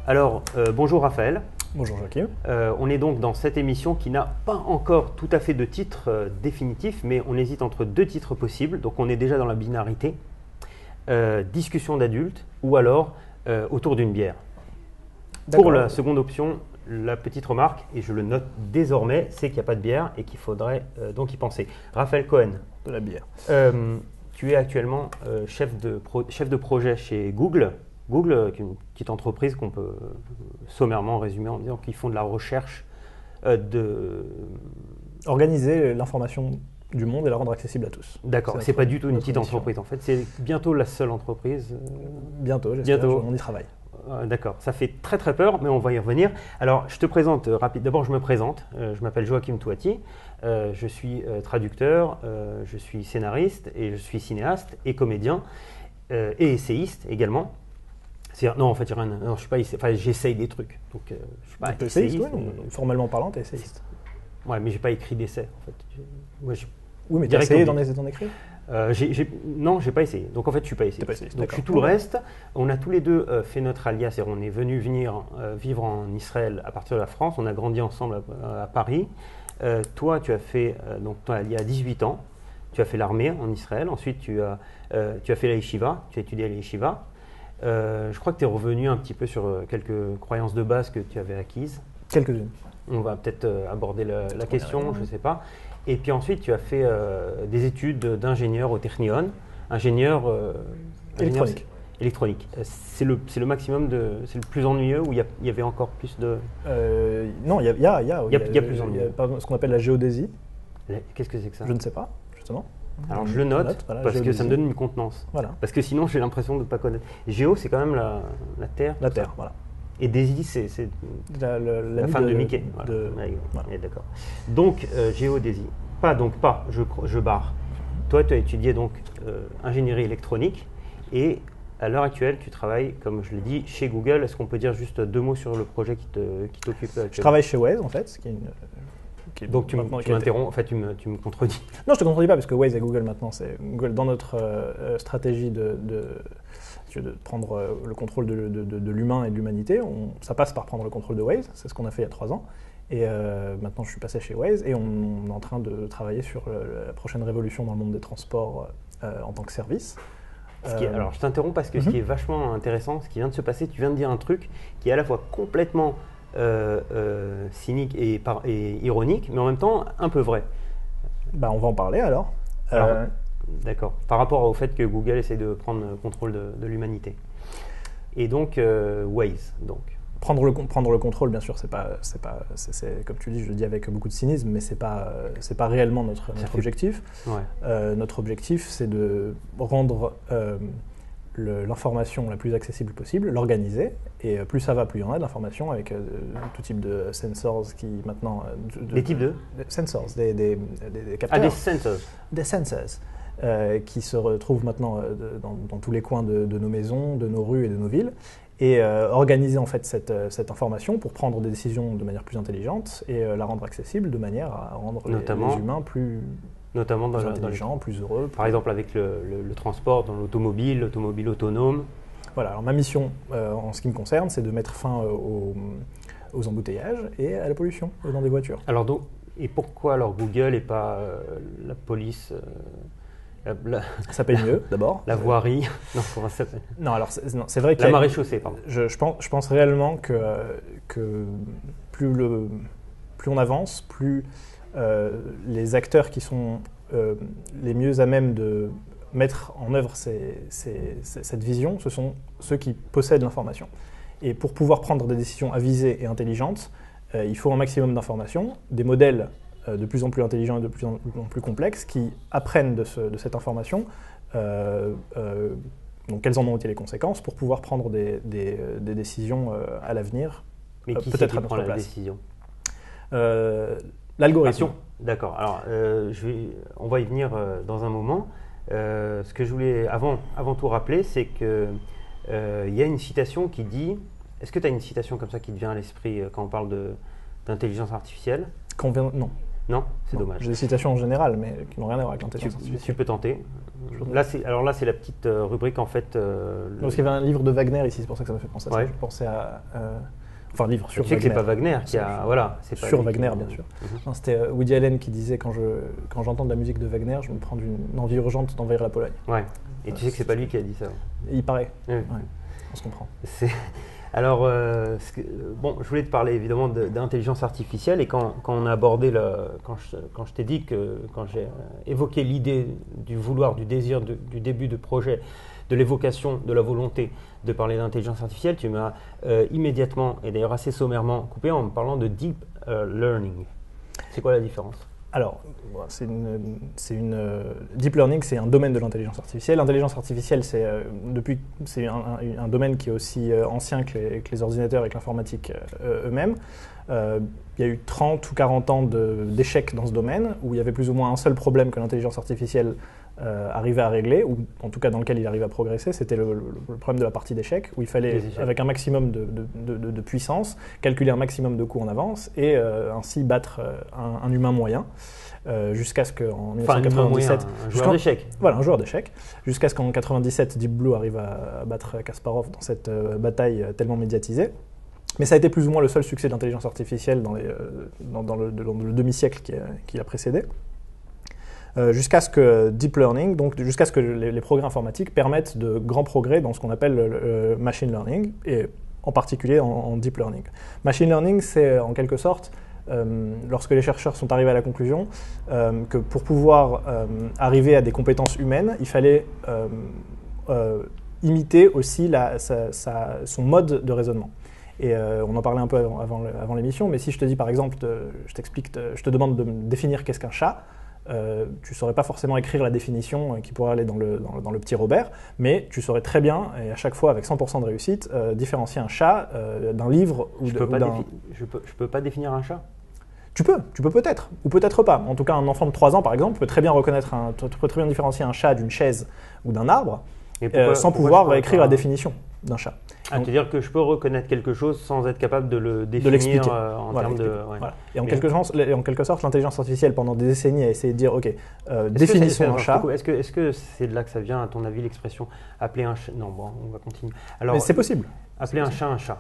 Alors, bonjour Raphaël. Bonjour Joachim. On est donc dans cette émission qui n'a pas encore tout à fait de titre définitif, mais on hésite entre deux titres possibles. Donc on est déjà dans la binarité. Discussion d'adultes ou alors autour d'une bière. Pour la seconde option, la petite remarque, et je le note désormais, c'est qu'il n'y a pas de bière et qu'il faudrait donc y penser. Raphaël Cohen. De la bière. Tu es actuellement chef de projet chez Google. Google, qui est une petite entreprise qu'on peut sommairement résumer en disant qu'ils font de la recherche Organiser l'information du monde et la rendre accessible à tous. D'accord, c'est pas du tout une petite entreprise en fait, c'est bientôt la seule entreprise. Bientôt, j'espère, on y travaille. D'accord, ça fait très très peur, mais on va y revenir. Alors, je te présente rapide. D'abord, je me présente. Je m'appelle Joachim Touati. Je suis traducteur, je suis scénariste et je suis cinéaste et comédien et essayiste également. Non, en fait, je suis pas essayiste. Enfin, j'essaye des trucs. Donc, je suis pas essayiste. Oui, formellement parlant, tu es essayiste. Ouais, mais j'ai pas écrit d'essai en fait. Oui, mais tu as essayé d'en écrire. Non, j'ai pas essayé. Donc en fait, je suis pas essayé. Donc je suis tout le reste. On a tous les deux fait notre alias, c'est-à-dire on est venu vivre en Israël à partir de la France. On a grandi ensemble à Paris. Toi, tu as fait il y a 18 ans. Tu as fait l'armée en Israël. Ensuite, tu as fait la yeshiva. Tu as étudié à la yeshiva. Je crois que tu es revenu un petit peu sur quelques croyances de base que tu avais acquises. Quelques-unes. On va peut-être aborder la question, je ne sais pas. Et puis ensuite, tu as fait des études d'ingénieur au Technion, ingénieur électronique. C'est le maximum c'est le plus ennuyeux ou il y avait encore plus de… Non, il y a plus ennuyeux. Ce qu'on appelle la géodésie. Qu'est-ce que c'est que ça? Je ne sais pas, justement. Alors je le note voilà, parce que ça me donne une contenance. Voilà. Parce que sinon, j'ai l'impression de ne pas connaître. Géo, c'est quand même la Terre. La Terre, voilà. Et Daisy, c'est la femme de Mickey. Voilà. D'accord. Donc, géodésie. Je barre. Toi, tu as étudié donc ingénierie électronique et à l'heure actuelle, tu travailles, comme je l'ai dit, chez Google. Est-ce qu'on peut dire juste deux mots sur le projet qui t'occupe actuellement? Je travaille chez Waze, en fait. Donc, tu m'interromps, en fait, tu me contredis. Non, je ne te contredis pas, parce que Waze et Google, maintenant, c'est Google. Dans notre stratégie de prendre le contrôle de l'humain et de l'humanité, ça passe par prendre le contrôle de Waze. C'est ce qu'on a fait il y a 3 ans. Et maintenant, je suis passé chez Waze et on est en train de travailler sur la prochaine révolution dans le monde des transports en tant que service. Alors, je t'interromps parce que ce qui est vachement intéressant, ce qui vient de se passer, tu viens de dire un truc qui est à la fois complètement cynique et ironique, mais en même temps un peu vrai. On va en parler alors. D'accord. Par rapport au fait que Google essaie de prendre le contrôle de l'humanité. Et donc, Waze, donc. Prendre le contrôle, bien sûr, c'est comme tu dis, je le dis avec beaucoup de cynisme, mais c'est pas réellement notre objectif. Ouais. Notre objectif, c'est de rendre l'information la plus accessible possible, l'organiser, et plus ça va, plus il y en a d'informations avec tout type de sensors qui maintenant… Des types de sensors, des capteurs. Ah, des sensors. Des sensors. Qui se retrouvent maintenant dans tous les coins de nos maisons, de nos rues et de nos villes, et organiser en fait cette information pour prendre des décisions de manière plus intelligente et la rendre accessible de manière à rendre les humains plus intelligents, plus heureux. Par exemple avec le transport dans l'automobile autonome. Voilà, alors ma mission en ce qui me concerne, c'est de mettre fin aux embouteillages et à la pollution dans des voitures. Alors donc, et pourquoi alors Google et pas la police Ça paye mieux, d'abord. La voirie. Non, alors c'est vrai que la maréchaussée, pardon. Je pense réellement que plus on avance, plus les acteurs qui sont les mieux à même de mettre en œuvre cette vision, ce sont ceux qui possèdent l'information. Et pour pouvoir prendre des décisions avisées et intelligentes, il faut un maximum d'informations, des modèles de plus en plus intelligents et de plus en plus complexes qui apprennent de cette information donc quelles en ont été les conséquences pour pouvoir prendre des décisions à l'avenir. Mais qui peut-être prend la décision L'algorithme. D'accord. Alors, on va y venir dans un moment. Ce que je voulais avant tout rappeler, c'est que y a une citation qui dit… Est-ce que tu as une citation comme ça qui te vient à l'esprit quand on parle d'intelligence artificielle? Non. Non, c'est dommage. J'ai des citations en général, mais qui n'ont rien à voir avec l'intelligence artificielle. Tu peux tenter. Là, c'est la petite rubrique, en fait... Parce qu'il y avait un livre de Wagner ici, c'est pour ça que ça me fait penser à ça. Ouais. Je pensais à... Enfin, livre sur Wagner. Tu sais que c'est pas Wagner qui a... Voilà, c'est sur Wagner, bien sûr. Non, c'était Woody Allen qui disait quand j'entends de la musique de Wagner, je me prends une envie urgente d'envahir la Pologne. Ouais. Et tu sais que c'est pas lui qui a dit ça. Il paraît. Oui. Ouais. On se comprend. Alors, je voulais te parler évidemment d'intelligence artificielle et quand on a abordé, quand je t'ai dit quand j'ai évoqué l'idée du vouloir, du désir, du début de projet, de l'évocation, de la volonté de parler d'intelligence artificielle, tu m'as immédiatement, et d'ailleurs assez sommairement, coupé en me parlant de deep learning. C'est quoi la différence ? Alors, deep learning, c'est un domaine de l'intelligence artificielle. L'intelligence artificielle, c'est un domaine qui est aussi ancien que les ordinateurs et que l'informatique eux-mêmes. Il y a eu 30 ou 40 ans d'échecs dans ce domaine, où il y avait plus ou moins un seul problème que l'intelligence artificielle arrivait à régler, ou en tout cas dans lequel il arrivait à progresser, c'était le problème de la partie d'échecs, où il fallait, avec un maximum de puissance, calculer un maximum de coûts en avance, et ainsi battre un humain moyen, jusqu'à ce qu'en 1997... un joueur d'échecs. Voilà, un joueur d'échecs. Jusqu'à ce qu'en 1997, Deep Blue arrive à battre Kasparov dans cette bataille tellement médiatisée. Mais ça a été plus ou moins le seul succès de l'intelligence artificielle dans le demi-siècle qui a précédé. Jusqu'à ce que deep learning, donc jusqu'à ce que les progrès informatiques permettent de grands progrès dans ce qu'on appelle le machine learning, et en particulier en deep learning. Machine learning, c'est en quelque sorte, lorsque les chercheurs sont arrivés à la conclusion que pour pouvoir arriver à des compétences humaines, il fallait imiter aussi son mode de raisonnement. Et on en parlait un peu avant l'émission, mais si je te dis par exemple, je te demande de me définir qu'est-ce qu'un chat, tu ne saurais pas forcément écrire la définition qui pourrait aller dans le petit Robert, mais tu saurais très bien, et à chaque fois avec 100% de réussite, différencier un chat d'un livre ou d'un... Je peux pas définir un chat ? Tu peux peut-être, ou peut-être pas. En tout cas, un enfant de 3 ans, par exemple, peut très bien différencier un chat d'une chaise ou d'un arbre, sans pouvoir écrire la définition d'un chat. Donc, c'est-à-dire que je peux reconnaître quelque chose sans être capable de le définir en termes de... Ouais. Voilà. Et en quelque sorte, l'intelligence artificielle, pendant des décennies, a essayé de dire, OK, définissons un chat. Est-ce que c'est de là que ça vient, à ton avis, l'expression « appeler un chat » Non, bon, on va continuer. Alors, mais c'est possible. Appeler un chat un chat.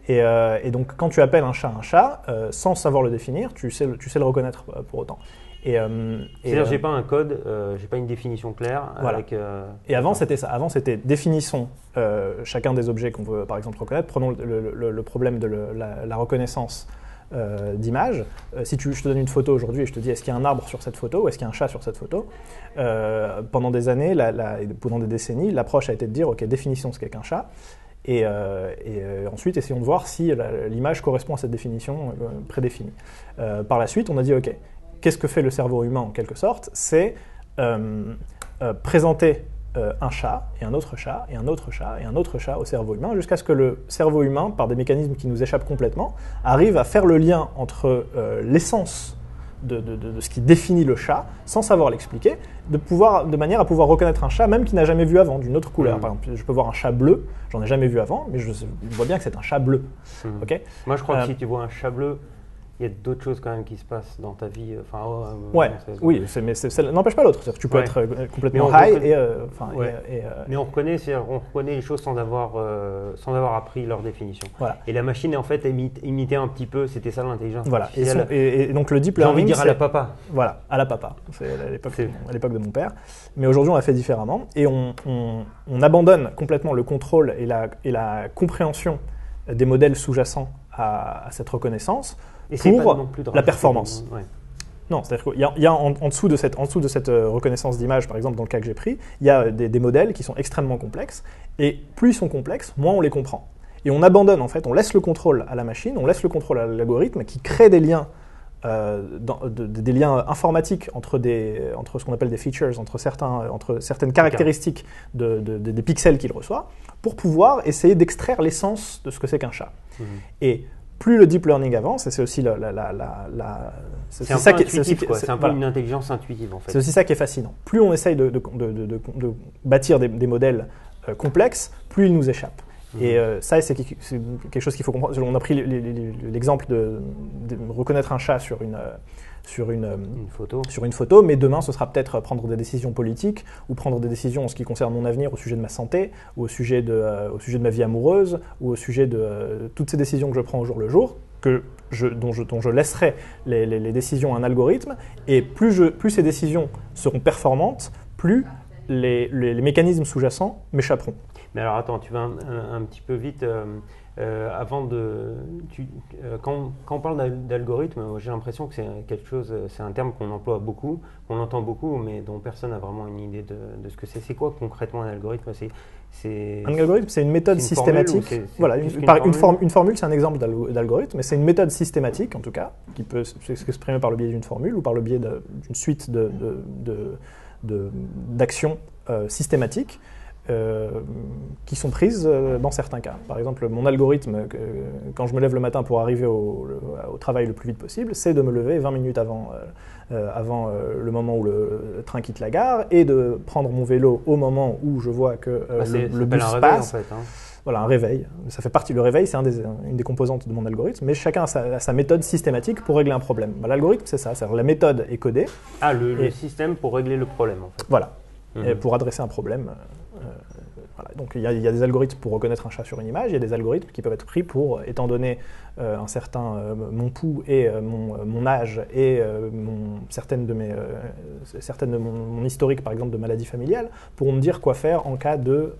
Et donc, quand tu appelles un chat, sans savoir le définir, tu sais le reconnaître pour autant. C'est-à-dire, j'ai pas un code, j'ai pas une définition claire. Voilà. Et avant, c'était ça. Avant, c'était définissons chacun des objets qu'on veut, par exemple, reconnaître. Prenons le problème de la reconnaissance d'image. Si je te donne une photo aujourd'hui et je te dis est-ce qu'il y a un arbre sur cette photo ou est-ce qu'il y a un chat sur cette photo, pendant des années, pendant des décennies, l'approche a été de dire ok, définissons ce qu'est qu'un chat. Et ensuite, essayons de voir si l'image correspond à cette définition prédéfinie. Par la suite, on a dit ok, qu'est-ce que fait le cerveau humain en quelque sorte ? C'est présenter un chat et un autre chat et un autre chat et un autre chat au cerveau humain jusqu'à ce que le cerveau humain, par des mécanismes qui nous échappent complètement, arrive à faire le lien entre l'essence de ce qui définit le chat, sans savoir l'expliquer, de manière à pouvoir reconnaître un chat même qu'il n'a jamais vu avant, d'une autre couleur. Par exemple, je peux voir un chat bleu, j'en ai jamais vu avant, mais je vois bien que c'est un chat bleu. Okay. Moi, je crois que si tu vois un chat bleu, il y a d'autres choses quand même qui se passent dans ta vie. Oui, mais ça n'empêche pas l'autre. C'est-à-dire que tu peux être complètement high mais on reconnaît les choses sans avoir appris leur définition. Voilà. Et la machine, en fait, imitait un petit peu, c'était ça l'intelligence artificielle. Et donc le deep learning, j'ai envie de dire à la papa. Voilà, à la papa. C'est à l'époque de mon père. Mais aujourd'hui, on l'a fait différemment. Et on abandonne complètement le contrôle et la compréhension des modèles sous-jacents à cette reconnaissance pour la performance. Non, c'est-à-dire qu'il y a en dessous de cette reconnaissance d'image, par exemple, dans le cas que j'ai pris, il y a des modèles qui sont extrêmement complexes, et plus ils sont complexes, moins on les comprend. Et on abandonne, en fait, on laisse le contrôle à la machine, on laisse le contrôle à l'algorithme qui crée des liens, des liens informatiques entre ce qu'on appelle des features, entre certaines caractéristiques des pixels qu'il reçoit, pour pouvoir essayer d'extraire l'essence de ce que c'est qu'un chat. Et plus le deep learning avance, et c'est aussi c'est ça qui est c'est un peu une intelligence intuitive en fait. C'est aussi ça qui est fascinant. Plus on essaye de bâtir des modèles complexes, plus ils nous échappent. Et ça, c'est quelque chose qu'il faut comprendre. On a pris l'exemple de reconnaître un chat sur une photo, mais demain, ce sera peut-être prendre des décisions politiques ou prendre des décisions en ce qui concerne mon avenir au sujet de ma santé, ou au sujet de ma vie amoureuse, ou au sujet de toutes ces décisions que je prends au jour le jour, dont je laisserai les décisions à un algorithme, et plus ces décisions seront performantes, plus les mécanismes sous-jacents m'échapperont. Mais alors attends, tu vas un petit peu vite. Quand on parle d'algorithme, j'ai l'impression que c'est un terme qu'on emploie beaucoup, qu'on entend beaucoup, mais dont personne n'a vraiment une idée de ce que c'est. C'est quoi concrètement un algorithme? Un algorithme, c'est une méthode systématique. Voilà, une formule, c'est un exemple d'algorithme, mais c'est une méthode systématique, en tout cas, qui peut s'exprimer par le biais d'une formule ou par le biais d'une suite d'actions systématiques. Qui sont prises dans certains cas. Par exemple, mon algorithme, quand je me lève le matin pour arriver au travail le plus vite possible, c'est de me lever 20 minutes avant le moment où le train quitte la gare et de prendre mon vélo au moment où je vois que le bus passe. En fait, hein. Voilà, un réveil. Ça fait partie. Le réveil, c'est une des composantes de mon algorithme, mais chacun a sa méthode systématique pour régler un problème. L'algorithme, c'est ça. C'est-à-dire la méthode est codée. Ah, le système pour régler le problème, en fait. Voilà. Et pour adresser un problème. Voilà. Donc il y a des algorithmes pour reconnaître un chat sur une image, il y a des algorithmes qui peuvent être pris pour, étant donné un certain mon pouls et mon âge et mon historique par exemple de maladie familiale, pour me dire quoi faire en cas de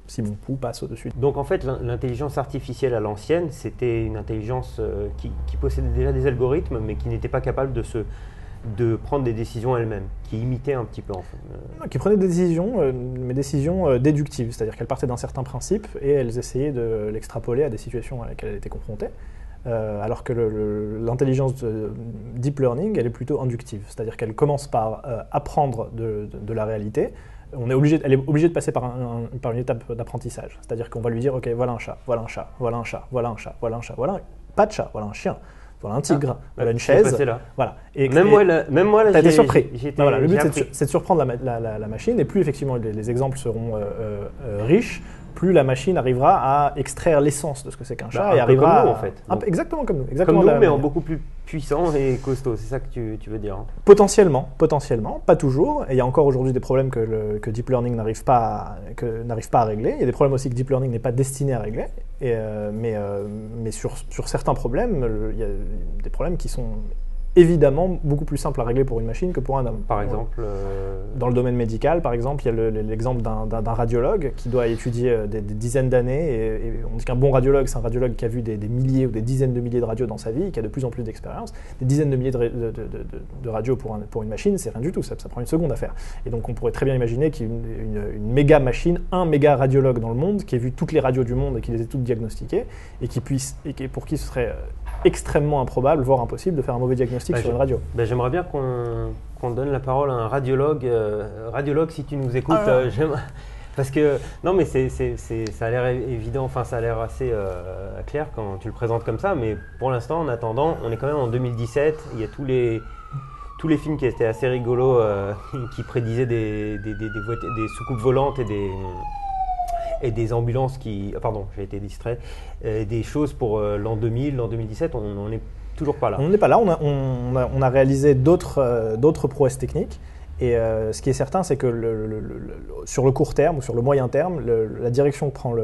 si mon pouls passe au-dessus. Donc en fait l'intelligence artificielle à l'ancienne, c'était une intelligence qui possédait déjà des algorithmes mais qui n'était pas capable de prendre des décisions elles-mêmes, qui imitaient un petit peu en fait. Qui prenaient des décisions, mais décisions déductives, c'est-à-dire qu'elles partaient d'un certain principe et elles essayaient de l'extrapoler à des situations à lesquelles elles étaient confrontées, alors que l'intelligence deep learning, elle est plutôt inductive, c'est-à-dire qu'elle commence par apprendre de la réalité. Elle est obligée de passer par une étape d'apprentissage, c'est-à-dire qu'on va lui dire, ok, voilà un chat, voilà un chat, voilà un chat, voilà un chat, voilà un chat, pas de chat, voilà un chien. Voilà un tigre, voilà une chaise. Là. Voilà. Même moi, là, t'as été surpris. Voilà, le but, c'est de surprendre la machine, et plus effectivement les exemples seront riches, plus la machine arrivera à extraire l'essence de ce que c'est qu'un chat et arrivera comme nous, en fait. Exactement comme nous. Exactement comme nous, mais en beaucoup plus puissant et costaud. C'est ça que tu veux dire. Hein. Potentiellement, pas toujours. Et il y a encore aujourd'hui des problèmes que Deep Learning n'arrive pas à régler. Il y a des problèmes aussi que Deep Learning n'est pas destiné à régler. Mais sur certains problèmes, il y a des problèmes qui sont évidemment beaucoup plus simple à régler pour une machine que pour un homme. Par exemple dans le domaine médical, par exemple, il y a l'exemple d'un radiologue qui doit étudier des dizaines d'années. Et on dit qu'un bon radiologue, c'est un radiologue qui a vu des milliers ou des dizaines de milliers de radios dans sa vie, qui a de plus en plus d'expérience. Des dizaines de milliers de radios pour une machine, c'est rien du tout. Ça prend une seconde à faire. Et donc on pourrait très bien imaginer qu'il y ait une méga machine, un méga radiologue dans le monde, qui ait vu toutes les radios du monde et qui les ait toutes diagnostiquées, et pour qui ce serait extrêmement improbable, voire impossible, de faire un mauvais diagnostic sur une radio. J'aimerais bien qu'on donne la parole à un radiologue. Radiologue, si tu nous écoutes, parce que non, mais ça a l'air évident, enfin ça a l'air assez clair quand tu le présentes comme ça, mais pour l'instant, en attendant, on est quand même en 2017. Il y a tous les films qui étaient assez rigolos, qui prédisaient des soucoupes volantes et des ambulances pardon, j'ai été distrait, des choses pour l'an 2000, l'an 2017, on n'est toujours pas là. On n'est pas là, on a réalisé d'autres prouesses techniques, et ce qui est certain, c'est que sur le court terme ou sur le moyen terme, la direction que prend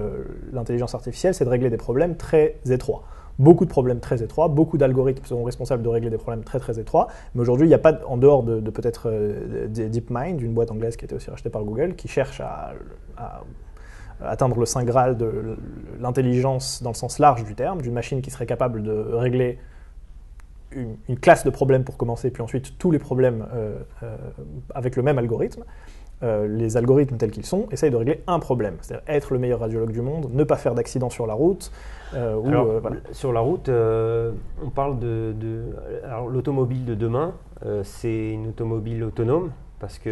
l'intelligence artificielle, c'est de régler des problèmes très étroits. Beaucoup de problèmes très étroits, beaucoup d'algorithmes sont responsables de régler des problèmes très très étroits, mais aujourd'hui il n'y a pas, en dehors de peut-être DeepMind, une boîte anglaise qui a été aussi rachetée par Google, qui cherche à atteindre le saint graal de l'intelligence dans le sens large du terme, d'une machine qui serait capable de régler une classe de problèmes pour commencer, puis ensuite tous les problèmes avec le même algorithme. Les algorithmes tels qu'ils sont essayent de régler un problème, c'est-à-dire être le meilleur radiologue du monde, ne pas faire d'accident sur la route. Voilà. Sur la route, on parle alors, l'automobile de demain, c'est une automobile autonome, parce que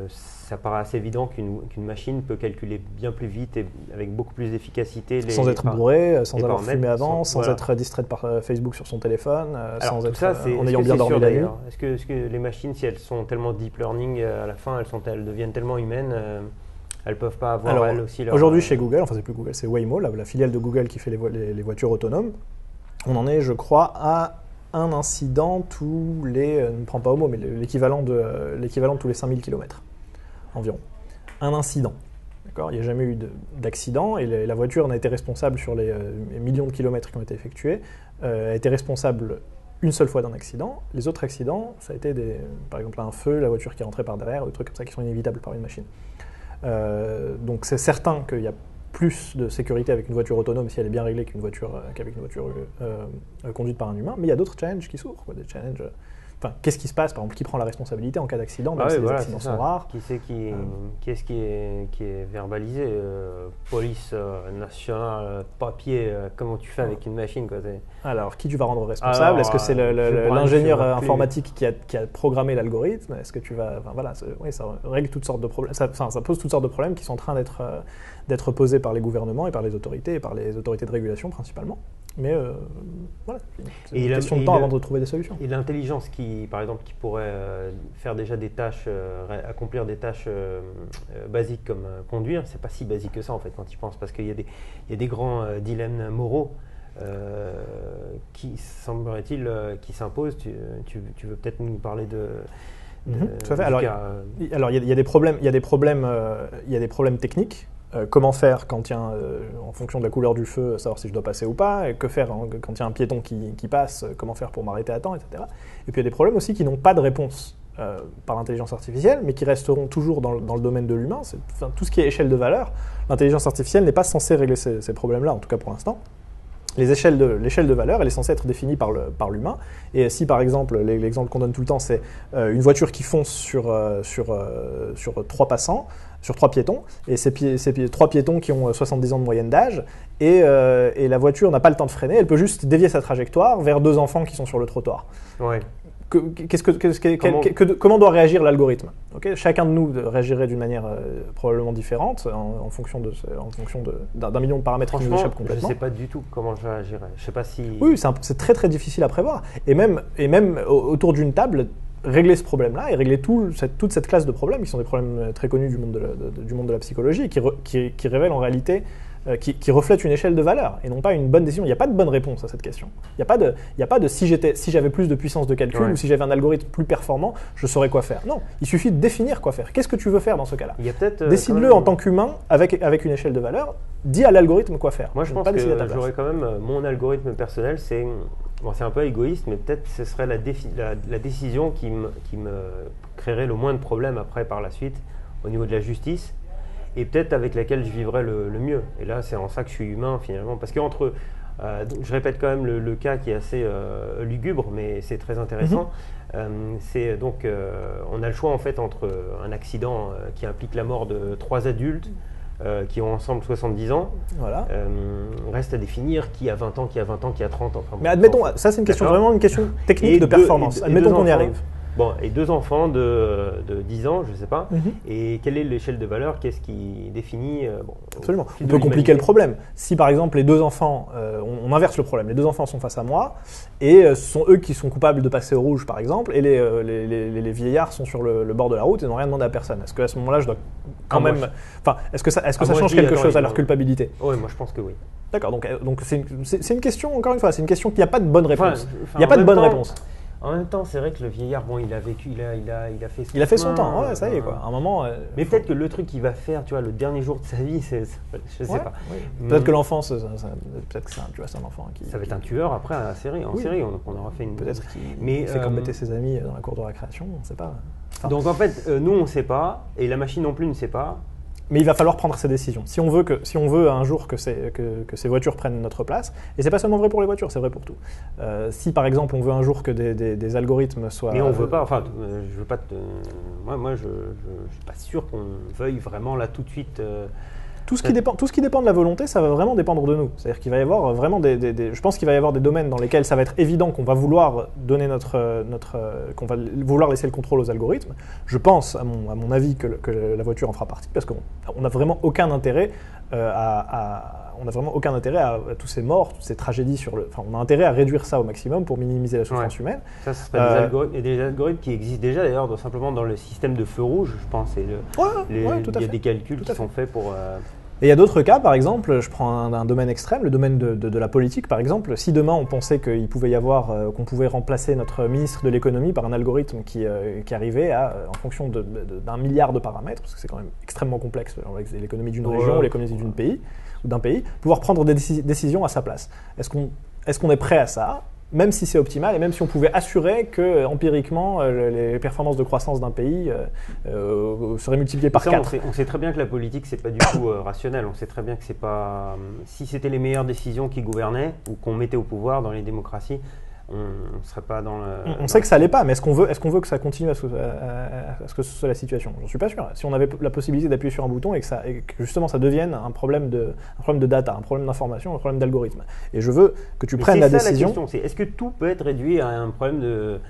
ça paraît assez évident qu'une machine peut calculer bien plus vite et avec beaucoup plus d'efficacité. Sans être bourré, sans avoir fumé avant, sans être distrait par Facebook sur son téléphone, en ayant bien dormi la nuit. Est-ce que les machines, si elles sont tellement deep learning, à la fin, elles deviennent tellement humaines, Elles peuvent pas avoir Alors, elles aussi leur... Aujourd'hui, chez Google, enfin c'est plus Google, c'est Waymo, la filiale de Google qui fait les voitures autonomes. On en est, je crois, à un incident tous les, ne prends pas au mot, mais l'équivalent de tous les 5000 km environ. Un incident. D'accord, il n'y a jamais eu d'accident et la voiture n'a été responsable sur les millions de kilomètres qui ont été effectués, a été responsable une seule fois d'un accident. Les autres accidents, ça a été par exemple un feu, la voiture qui est rentrée par derrière, des trucs comme ça qui sont inévitables par une machine. Donc c'est certain qu'il y a plus de sécurité avec une voiture autonome si elle est bien réglée qu'avec une voiture conduite par un humain. Mais il y a d'autres challenges qui s'ouvrent, des challenges. Enfin, qu'est-ce qui se passe, par exemple, qui prend la responsabilité en cas d'accident, même si les accidents sont rares. Qui est-ce qui est verbalisé police nationale, papier, comment tu fais avec une machine quoi, Alors, qui tu vas rendre responsable? Est-ce que c'est l'ingénieur informatique qui a programmé l'algorithme? Est-ce que tu vas... Enfin, voilà, ça règle toutes sortes de problèmes. Ça pose toutes sortes de problèmes qui sont en train d'être posés par les gouvernements et par les autorités de régulation principalement. Mais voilà, c'est une question de temps avant de trouver des solutions. Et l'intelligence par exemple, qui pourrait faire déjà des tâches, accomplir des tâches basiques comme conduire, c'est pas si basique que ça en fait quand tu penses, parce qu'il y a des grands dilemmes moraux qui semblerait-il qui s'imposent. Tu veux peut-être nous parler de tout à fait. Alors il y a des problèmes techniques. Comment faire quand il y a, en fonction de la couleur du feu, savoir si je dois passer ou pas, et que faire quand il y a un piéton qui passe, comment faire pour m'arrêter à temps, etc. Et puis il y a des problèmes aussi qui n'ont pas de réponse par l'intelligence artificielle, mais qui resteront toujours dans le domaine de l'humain. Tout ce qui est échelle de valeur, l'intelligence artificielle n'est pas censée régler ces problèmes-là, en tout cas pour l'instant. L'échelle de valeur, elle est censée être définie par l'humain. Et si par exemple, l'exemple qu'on donne tout le temps, c'est une voiture qui fonce sur 3 passants, sur 3 piétons, et ces 3 piétons qui ont 70 ans de moyenne d'âge, et la voiture n'a pas le temps de freiner, elle peut juste dévier sa trajectoire vers 2 enfants qui sont sur le trottoir. Ouais. Comment doit réagir l'algorithme? Okay, chacun de nous réagirait d'une manière probablement différente en fonction d'un million de paramètres qui nous échappent complètement. Je ne sais pas du tout comment je réagirais. Je sais pas si... Oui, c'est très très difficile à prévoir. Et même autour d'une table, régler ce problème-là et régler toute cette classe de problèmes qui sont des problèmes très connus du monde de la psychologie et qui révèlent en réalité... Qui reflète une échelle de valeur et non pas une bonne décision. Il n'y a pas de bonne réponse à cette question. Il n'y a pas de si j'avais plus de puissance de calcul ou si j'avais un algorithme plus performant, je saurais quoi faire. Non, il suffit de définir quoi faire. Qu'est-ce que tu veux faire dans ce cas-là? Décide-le en tant qu'humain avec une échelle de valeur. Dis à l'algorithme quoi faire. Moi, je pense que j'aurais quand même mon algorithme personnel. C'est un peu égoïste, mais peut-être ce serait la décision qui me créerait le moins de problèmes après par la suite au niveau de la justice. Et peut-être avec laquelle je vivrais le mieux. Et là, c'est en ça que je suis humain, finalement. Parce qu'entre... je répète quand même le cas qui est assez lugubre, mais c'est très intéressant. C'est donc... on a le choix, en fait, entre un accident qui implique la mort de 3 adultes qui ont ensemble 70 ans. Voilà. Reste à définir qui a 20 ans, qui a 20 ans, qui a 30 ans. Enfin, mais admettons, ça c'est vraiment une question technique de performance. Admettons qu'on y arrive. Bon, et 2 enfants de 10 ans, je ne sais pas. Et quelle est l'échelle de valeur? Qu'est-ce qui définit Absolument. On peut compliquer le problème. Si par exemple les 2 enfants, on inverse le problème, les 2 enfants sont face à moi et ce sont eux qui sont coupables de passer au rouge par exemple, et les vieillards sont sur le bord de la route et n'ont rien demandé à personne. Est-ce qu'à ce moment-là, je dois quand même... Enfin, est-ce que ça change quelque chose à leur culpabilité? Oui, moi je pense que oui. D'accord, donc c'est une question, encore une fois, c'est une question qu'il n'y a pas de bonne réponse. Il n'y a pas de bonne réponse. En même temps, c'est vrai que le vieillard, il a vécu, il a fait il a fait son temps, ouais, ça y est quoi. À un moment. Mais peut-être que le truc qu'il va faire, tu vois, le dernier jour de sa vie, je sais pas. Oui. Peut-être que l'enfant, peut-être que c'est un enfant qui. Ça va être un tueur après en série, on aura fait une. Peut-être qu'il fait embêter ses amis dans la cour de récréation, on ne sait pas. Enfin, donc en fait, nous on ne sait pas, et la machine non plus ne sait pas. Mais il va falloir prendre ses décisions. Si on veut un jour que ces voitures prennent notre place, et c'est pas seulement vrai pour les voitures, c'est vrai pour tout. Si par exemple on veut un jour que des algorithmes soient... Mais on veut pas, enfin, je veux pas moi je suis pas sûr qu'on veuille vraiment là tout de suite... Tout ce qui dépend de la volonté, ça va vraiment dépendre de nous. C'est-à-dire qu'il va y avoir vraiment je pense qu'il va y avoir des domaines dans lesquels ça va être évident qu'on va vouloir donner qu'on va vouloir laisser le contrôle aux algorithmes. Je pense, à mon avis, que la voiture en fera partie, parce qu'on n'a vraiment aucun intérêt on n'a vraiment aucun intérêt à tous ces morts, toutes ces tragédies on a intérêt à réduire ça au maximum pour minimiser la souffrance humaine. Ça serait des algorithmes, et des algorithmes qui existent déjà d'ailleurs simplement dans le système de feu rouge, je pense. Il y a des calculs qui sont faits pour... Et il y a d'autres cas, par exemple, je prends un domaine extrême, le domaine de la politique, par exemple. Si demain on pensait qu'il pouvait y avoir, qu'on pouvait remplacer notre ministre de l'économie par un algorithme qui arrivait en fonction d'un milliard de paramètres, parce que c'est quand même extrêmement complexe, l'économie d'une région, l'économie d'un pays, pouvoir prendre des décisions à sa place. Est-ce qu'on est prêt à ça ? Même si c'est optimal et même si on pouvait assurer que empiriquement les performances de croissance d'un pays seraient multipliées par 4. On sait très bien que la politique c'est pas du tout rationnel. On sait très bien que c'est pas. Si c'était les meilleures décisions qui gouvernaient ou qu'on mettait au pouvoir dans les démocraties, on ne serait pas dans le. On sait que ça l'est pas, mais est-ce qu'on veut que ça continue à ce que ce soit la situation ? J'en suis pas sûr. Si on avait la possibilité d'appuyer sur un bouton et que justement ça devienne un problème de data, un problème d'information, un problème d'algorithme. Et je veux que tu prennes la décision. La question, c'est est-ce que tout peut être réduit à un problème de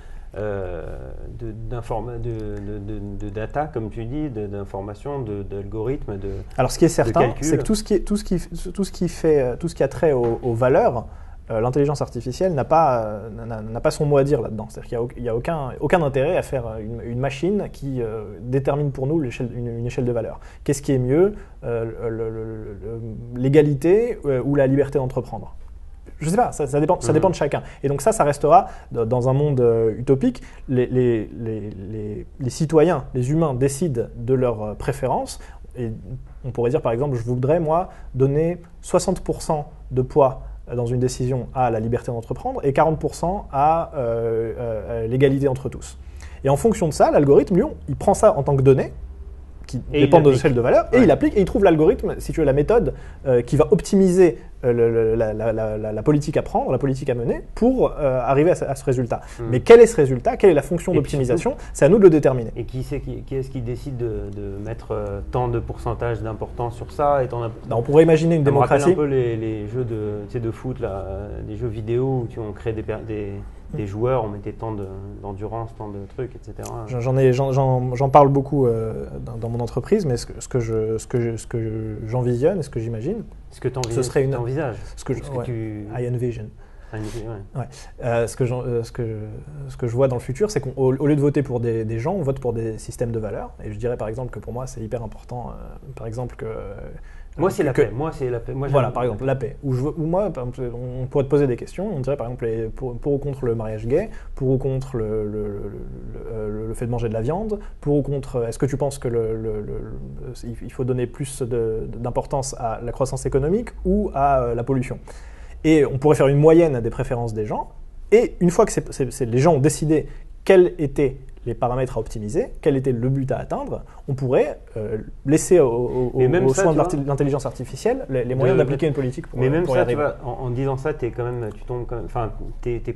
data, comme tu dis, d'information, d'algorithme, de. Alors ce qui est certain, c'est que tout ce qui a trait aux valeurs. L'intelligence artificielle n'a pas son mot à dire là-dedans. C'est-à-dire qu'il n'y a aucun intérêt à faire une machine qui détermine pour nous une échelle de valeur. Qu'est-ce qui est mieux, l'égalité ou la liberté d'entreprendre ? Je ne sais pas, ça dépend de chacun. Et donc ça restera dans un monde utopique. Les citoyens, les humains décident de leurs préférences. Et on pourrait dire par exemple, je voudrais moi donner 60% de poids dans une décision à la liberté d'entreprendre et 40% à l'égalité entre tous. Et en fonction de ça, l'algorithme, lui, il prend ça en tant que données qui dépendent de l'échelle de valeur et il applique et il trouve l'algorithme, si tu veux, la méthode qui va optimiser la politique à prendre, la politique à mener pour arriver à ce résultat. Mais quel est ce résultat ? Quelle est la fonction d'optimisation ? C'est à nous de le déterminer. Et qui est-ce qui décide de mettre tant de pourcentage d'importance sur ça et on pourrait imaginer une démocratie. On rappelle un peu les jeux de foot, là, des jeux vidéo où on crée des joueurs, on mettait tant d'endurance, tant de trucs, etc. J'en parle beaucoup dans mon entreprise, mais ce que j'envisionne et ce que j'imagine, ce serait une envisage. I envision. Ce que je vois dans le futur, c'est qu'au lieu de voter pour des gens, on vote pour des systèmes de valeurs. Et je dirais par exemple que pour moi, c'est hyper important, par exemple que. Moi, c'est la paix. Voilà, par exemple, la paix. Ou moi, par exemple, on pourrait te poser des questions. On dirait, par exemple, pour ou contre le mariage gay, pour ou contre le fait de manger de la viande, pour ou contre. Est-ce que tu penses que il faut donner plus d'importance à la croissance économique ou à la pollution ? Et on pourrait faire une moyenne des préférences des gens. Et une fois que les gens ont décidé quels étaient les paramètres à optimiser, quel était le but à atteindre, on pourrait laisser aux soins de l'intelligence artificielle les moyens d'appliquer une politique pour y arriver. Mais même ça, tu vois, en disant ça, t'es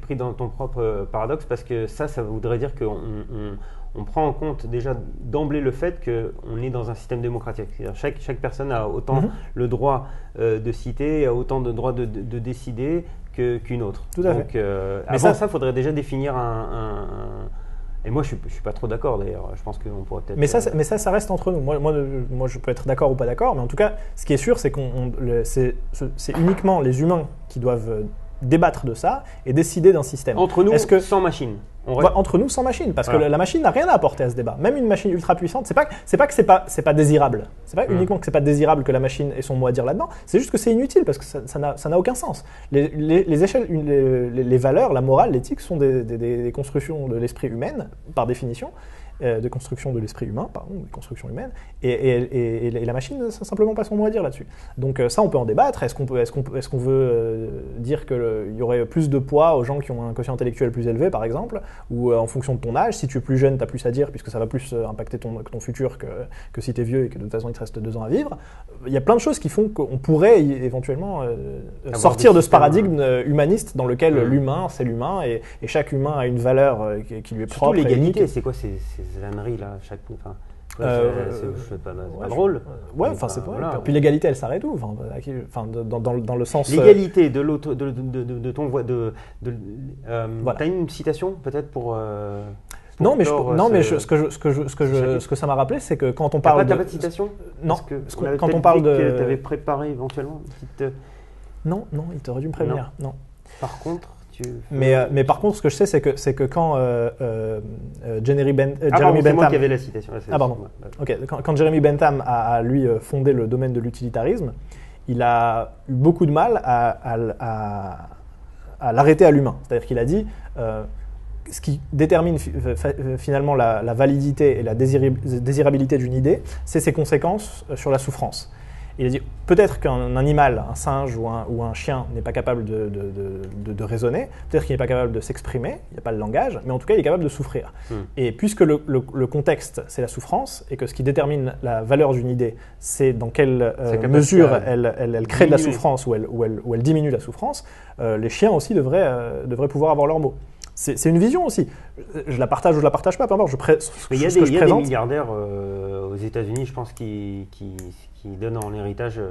pris dans ton propre paradoxe parce que ça voudrait dire qu'on prend en compte déjà d'emblée le fait qu'on est dans un système démocratique. C'est-à-dire chaque personne a autant le droit de citer, a autant de droit de décider qu'une autre. Tout à fait. Avant ça, il faudrait déjà définir Et moi, je suis pas trop d'accord d'ailleurs. Je pense qu'on pourrait peut-être. Mais ça reste entre nous. Moi, je peux être d'accord ou pas d'accord, mais en tout cas, ce qui est sûr, c'est c'est uniquement les humains qui doivent débattre de ça et décider d'un système. Entre nous, sans machine. Entre nous, sans machine, parce que la machine n'a rien à apporter à ce débat. Même une machine ultra puissante, c'est pas que c'est pas désirable. C'est pas uniquement que c'est pas désirable que la machine ait son mot à dire là-dedans. C'est juste que c'est inutile parce que ça n'a aucun sens. Les échelles, les valeurs, la morale, l'éthique sont des constructions de l'esprit humain par définition. De construction de l'esprit humain, des constructions humaines, et la machine n'a simplement pas son mot à dire là-dessus. Donc ça, on peut en débattre. Est-ce qu'on veut dire qu'il y aurait plus de poids aux gens qui ont un quotient intellectuel plus élevé, par exemple, ou en fonction de ton âge, si tu es plus jeune, tu as plus à dire, puisque ça va plus impacter ton futur que si tu es vieux et que de toute façon, il te reste 2 ans à vivre. Il y a plein de choses qui font qu'on pourrait éventuellement sortir de ce paradigme humaniste dans lequel l'humain, c'est l'humain, et chaque humain a une valeur qui lui est propre. Surtout l'égalité, c'est quoi ces âneries là, c'est pas drôle. Ouais, enfin c'est pas. Voilà. Puis l'égalité, elle s'arrête où ? Dans le sens. L'égalité de ton voix. Voilà. T'as une citation peut-être pour. Non, mais ce que ça m'a rappelé, c'est que quand on parle de... T'as pas de citation? Non, quand on parle de... Tu avais préparé éventuellement une petite... Non, il t'aurait dû me prévenir. Non. Par contre, mais par contre, ce que je sais, c'est que quand Jeremy Bentham... c'est moi qui avais la citation. Ah pardon. Ok. Quand Jeremy Bentham a lui fondé le domaine de l'utilitarisme, il a eu beaucoup de mal à l'arrêter à l'humain. C'est-à-dire qu'il a dit ce qui détermine finalement la validité et la désirabilité d'une idée, c'est ses conséquences sur la souffrance. Il a dit peut-être qu'un animal, un singe ou un chien n'est pas capable de raisonner, peut-être qu'il n'est pas capable de s'exprimer, il n'y a pas le langage, mais en tout cas il est capable de souffrir. Et puisque le contexte c'est la souffrance et que ce qui détermine la valeur d'une idée c'est dans quelle mesure elle crée de la souffrance ou elle diminue la souffrance, les chiens aussi devraient pouvoir avoir leur mot. C'est une vision aussi. Je la partage ou je la partage pas, peu importe. Il y a des milliardaires aux États-Unis, je pense, qui donnent en héritage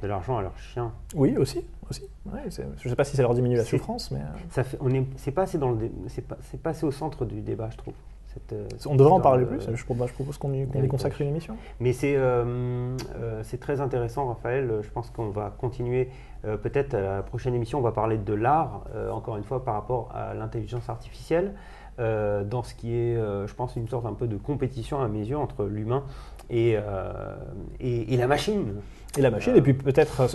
de l'argent à leurs chiens. Oui, aussi. Ouais, je ne sais pas si ça leur diminue la souffrance, mais c'est pas assez c'est pas assez au centre du débat, je trouve. On devrait en parler plus. Je propose qu'on y consacre une émission. Mais c'est très intéressant, Raphaël. Je pense qu'on va continuer. Peut-être à la prochaine émission, on va parler de l'art, encore une fois, par rapport à l'intelligence artificielle, dans ce qui est, je pense, une sorte un peu de compétition à mes yeux entre l'humain et la machine. Et puis peut-être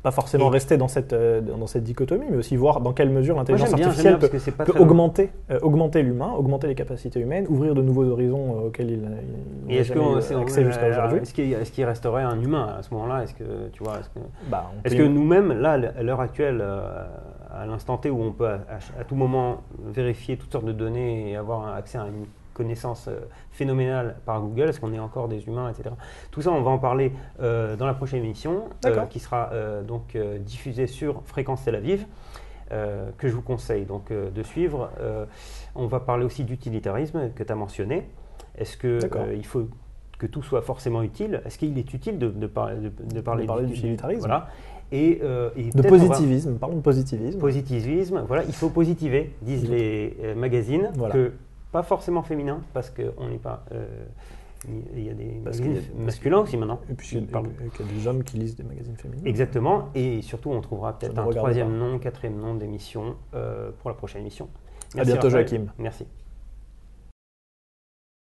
pas forcément rester dans cette dichotomie, mais aussi voir dans quelle mesure l'intelligence artificielle peut augmenter l'humain, augmenter les capacités humaines, ouvrir de nouveaux horizons auxquels il n'a jamais accès jusqu'à aujourd'hui. Est-ce qu'il resterait un humain à ce moment-là? Est-ce que nous-mêmes, là, à l'heure actuelle, à l'instant T où on peut à tout moment vérifier toutes sortes de données et avoir accès à une connaissance phénoménale par Google, est-ce qu'on est encore des humains, etc. Tout ça, on va en parler dans la prochaine émission, qui sera donc diffusée sur Fréquence Tel Aviv, que je vous conseille donc de suivre. On va parler aussi d'utilitarisme que tu as mentionné. Est-ce qu'il faut que tout soit forcément utile? Est-ce qu'il est utile de parler d'utilitarisme? Voilà. Et de positivisme, parlons de positivisme. Positivisme, voilà, il faut positiver, disent les magazines, que pas forcément féminin, parce qu'on n'est pas... il y a des magazines masculins aussi maintenant. Et puis il y a des hommes qui lisent des magazines féminins. Exactement, et surtout on trouvera peut-être un troisième nom, quatrième nom d'émission pour la prochaine émission. Merci, à bientôt, Joachim. Merci.